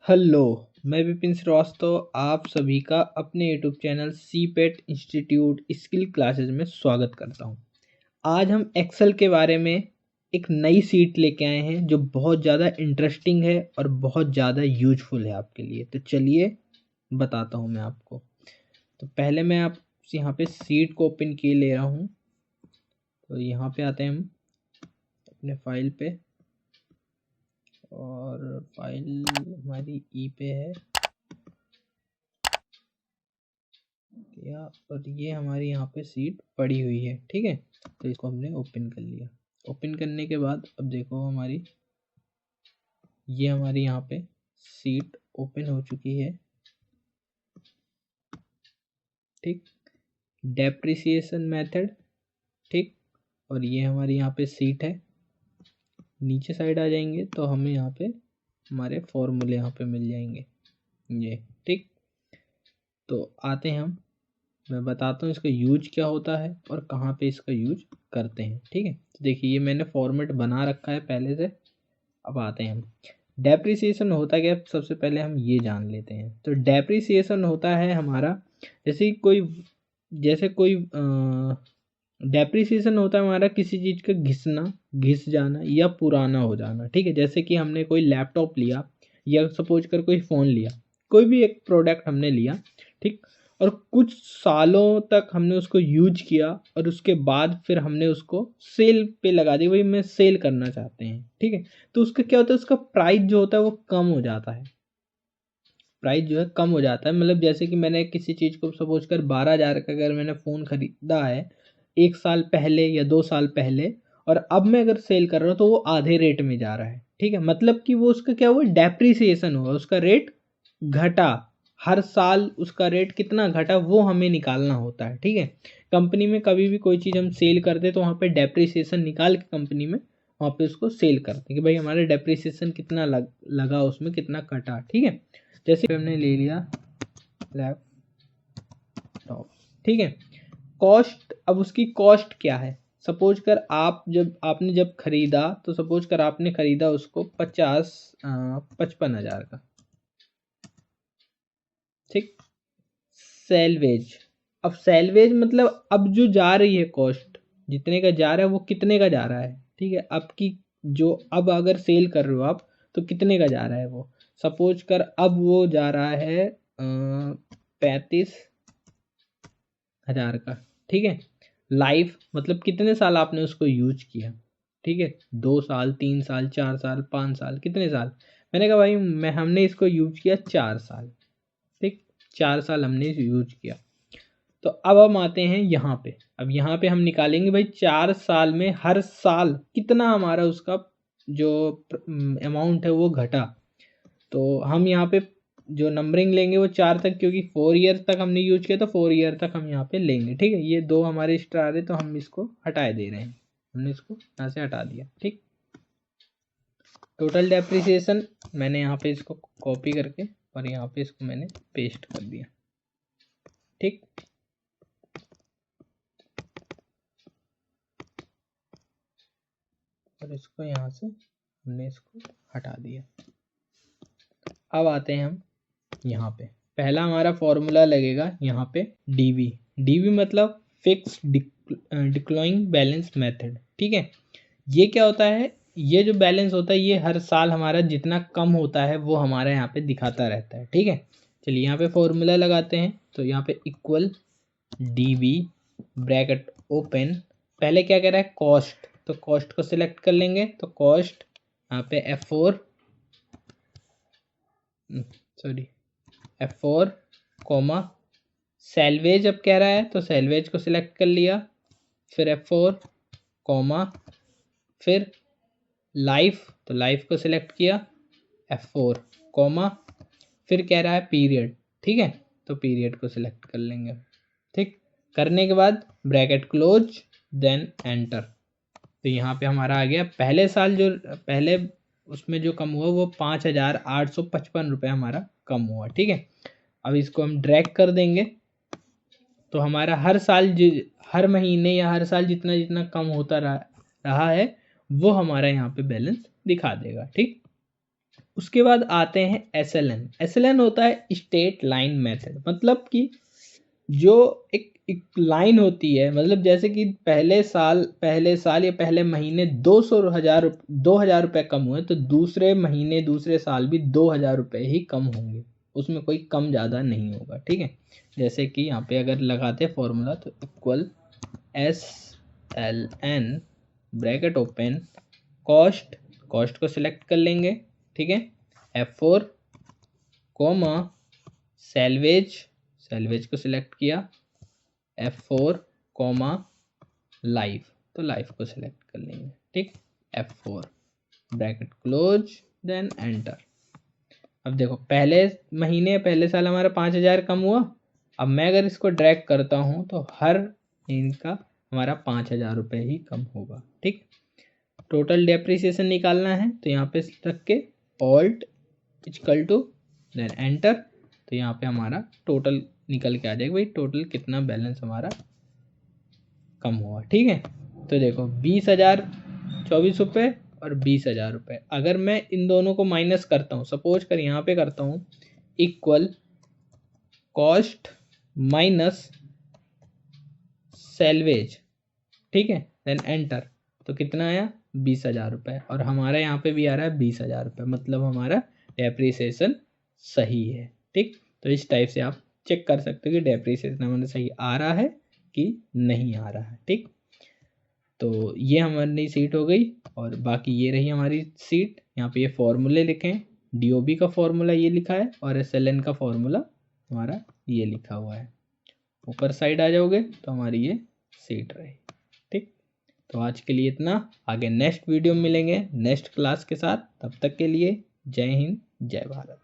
Hello, मैं विपिन श्रीवास्तव आप सभी का अपने YouTube channel CIPET institute skill classes में स्वागत करता हूं। आज हम एक्सेल के बारे में एक नई सीट लेके आए हैं जो बहुत ज़्यादा इंटरेस्टिंग है और बहुत ज़्यादा यूजफुल है आपके लिए। तो चलिए बताता हूं मैं आपको। तो पहले मैं आप यहाँ पे सीट को ओपन किए ले रहा हूँ। तो यहाँ पे आते हैं हम अपने फाइल पे और फाइल हमारी ई पे है या और ये हमारी यहाँ पे सीट पड़ी हुई है। ठीक है, तो इसको हमने ओपन कर लिया। ओपन करने के बाद अब देखो हमारी यहाँ पे सीट ओपन हो चुकी है। ठीक, डेप्रिसिएशन मेथड। ठीक, और ये हमारी यहाँ पे सीट है। नीचे साइड आ जाएंगे तो हमें यहाँ पे हमारे फॉर्मूले यहाँ पे मिल जाएंगे ये। ठीक, तो आते हैं हम, मैं बताता हूँ इसका यूज क्या होता है और कहाँ पे इसका यूज करते हैं। ठीक है, तो देखिए ये मैंने फॉर्मेट बना रखा है पहले से। अब आते हैं हम, डेप्रिसिएशन होता क्या है सबसे पहले हम ये जान लेते हैं। तो डेप्रिसिएशन होता है हमारा जैसे कोई डेप्रिसिएशन होता है हमारा किसी चीज़ का घिस जाना या पुराना हो जाना। ठीक है, जैसे कि हमने कोई लैपटॉप लिया या सपोज कर कोई फ़ोन लिया, कोई भी एक प्रोडक्ट हमने लिया। ठीक, और कुछ सालों तक हमने उसको यूज किया और उसके बाद फिर हमने उसको सेल पे लगा दिया, भाई मैं सेल करना चाहते हैं। ठीक है, तो उसका क्या होता है, उसका प्राइस जो होता है वो कम हो जाता है। प्राइस जो है कम हो जाता है, मतलब जैसे कि मैंने किसी चीज़ को सपोज कर 12,000 का अगर मैंने फ़ोन ख़रीदा है 1 साल पहले या 2 साल पहले, और अब मैं अगर सेल कर रहा हूँ तो वो आधे रेट में जा रहा है। ठीक है, मतलब कि वो उसका क्या हुआ, डेप्रिसिएशन हुआ, उसका रेट घटा। हर साल उसका रेट कितना घटा वो हमें निकालना होता है। ठीक है, कंपनी में कभी भी कोई चीज़ हम सेल करते तो वहाँ पे डेप्रिसिएशन निकाल के कंपनी में वहाँ पे उसको सेल करते हैं कि भाई हमारा डेप्रिसिएशन कितना लगा उसमें कितना कटा। ठीक है, जैसे हमने ले लिया लैपटॉप। ठीक है, कॉस्ट, अब उसकी कॉस्ट क्या है, सपोज कर आपने जब खरीदा तो सपोज कर आपने खरीदा उसको 55,000 का। ठीक, सेलवेज, अब सेलवेज मतलब अब जो जा रही है कॉस्ट, जितने का जा रहा है वो कितने का जा रहा है। ठीक है, आपकी जो अब अगर सेल कर रहे हो आप तो कितने का जा रहा है वो, सपोज कर अब वो जा रहा है 35,000 का। ठीक है, लाइफ मतलब कितने साल आपने उसको यूज किया। ठीक है, 2 साल 3 साल 4 साल 5 साल, कितने साल, मैंने कहा भाई हमने इसको यूज किया 4 साल। ठीक, 4 साल हमने यूज किया। तो अब हम आते हैं यहाँ पे, अब यहाँ पे हम निकालेंगे भाई 4 साल में हर साल कितना हमारा उसका जो अमाउंट है वो घटा। तो हम यहाँ पे जो नंबरिंग लेंगे वो 4 तक, क्योंकि 4 ईयर तक हमने यूज किया तो 4 ईयर तक हम यहाँ पे लेंगे। ठीक है, ये 2 हमारे स्टार है तो हम इसको हटा दे रहे हैं, हमने इसको यहाँ से हटा दिया। ठीक, टोटल डेप्रिसिएशन मैंने यहाँ पे इसको कॉपी करके और यहाँ पे इसको मैंने पेस्ट कर दिया। ठीक, और इसको यहाँ से हमने इसको हटा दिया। अब आते हैं हम यहाँ पे, पहला हमारा फॉर्मूला लगेगा यहाँ पे डीवी। डीवी मतलब फिक्स डिक्लोइंग बैलेंस मेथड। ठीक है, ये क्या होता है, ये जो बैलेंस होता है ये हर साल हमारा जितना कम होता है वो हमारा यहाँ पे दिखाता रहता है। ठीक है, चलिए यहाँ पे फॉर्मूला लगाते हैं। तो यहाँ पे इक्वल डीवी ब्रैकेट ओपन, पहले क्या कह रहा है कॉस्ट, तो कॉस्ट को सिलेक्ट कर लेंगे। तो कॉस्ट यहाँ पे F4 कॉमा सेलवेज, अब कह रहा है तो सेलवेज को सिलेक्ट कर लिया, फिर F4 कॉमा फिर लाइफ, तो लाइफ को सिलेक्ट किया, F4 कॉमा फिर कह रहा है पीरियड। ठीक है, तो पीरियड को सिलेक्ट कर लेंगे। ठीक, करने के बाद ब्रैकेट क्लोज देन एंटर। तो यहाँ पे हमारा आ गया पहले साल जो पहले उसमें जो कम हुआ वो 5,855 रुपये हमारा कम हुआ। ठीक है, अब इसको हम ड्रैग कर देंगे तो हमारा हर साल हर महीने या हर साल जितना जितना कम होता रहा है वो हमारा यहाँ पे बैलेंस दिखा देगा। ठीक, उसके बाद आते हैं SLN। SLN होता है स्टेट लाइन मेथड, मतलब कि जो एक लाइन होती है, मतलब जैसे कि पहले साल या पहले महीने 2,000 रुपये कम हुए तो दूसरे महीने दूसरे साल भी 2,000 रुपये ही कम होंगे, उसमें कोई कम ज़्यादा नहीं होगा। ठीक है, जैसे कि यहाँ पे अगर लगाते फॉर्मूला तो equal SLN bracket open cost को सिलेक्ट कर लेंगे। ठीक है, F4 कॉमा सैलवेज को सिलेक्ट किया, F4 कॉमा लाइव, तो लाइव को सिलेक्ट कर लेंगे। ठीक, F4 bracket close then enter. अब देखो पहले महीने पहले साल हमारा 5,000 कम हुआ। अब मैं अगर इसको ड्रैग करता हूँ तो हर इनका हमारा 5,000 रुपये ही कम होगा। ठीक, टोटल डेप्रिसिएशन निकालना है तो यहाँ पे रख के alt equal to then enter, तो यहाँ पे हमारा टोटल निकल के आ जाएगा भाई टोटल कितना बैलेंस हमारा कम हुआ। ठीक है, तो देखो 20,024 रुपये और 20,000 रुपये। अगर मैं इन दोनों को माइनस करता हूँ, सपोज कर यहाँ पे करता हूँ इक्वल कॉस्ट माइनस सैलवेज, ठीक है, देन एंटर, तो कितना आया 20,000 रुपये, और हमारा यहाँ पे भी आ रहा है 20,000 रुपये, मतलब हमारा डेप्रिसिएशन सही है। ठीक, तो इस टाइप से आप चेक कर सकते हो कि डेप्रिसिएशन हमारा सही आ रहा है कि नहीं आ रहा है। ठीक, तो ये हमारी सीट हो गई, और बाकी ये रही हमारी सीट। यहाँ पे ये फॉर्मूले लिखें, DOB का फॉर्मूला ये लिखा है और SLN का फॉर्मूला हमारा ये लिखा हुआ है। ऊपर साइड आ जाओगे तो हमारी ये सीट रही। ठीक, तो आज के लिए इतना, आगे नेक्स्ट वीडियो में मिलेंगे नेक्स्ट क्लास के साथ। तब तक के लिए जय हिंद जय भारत।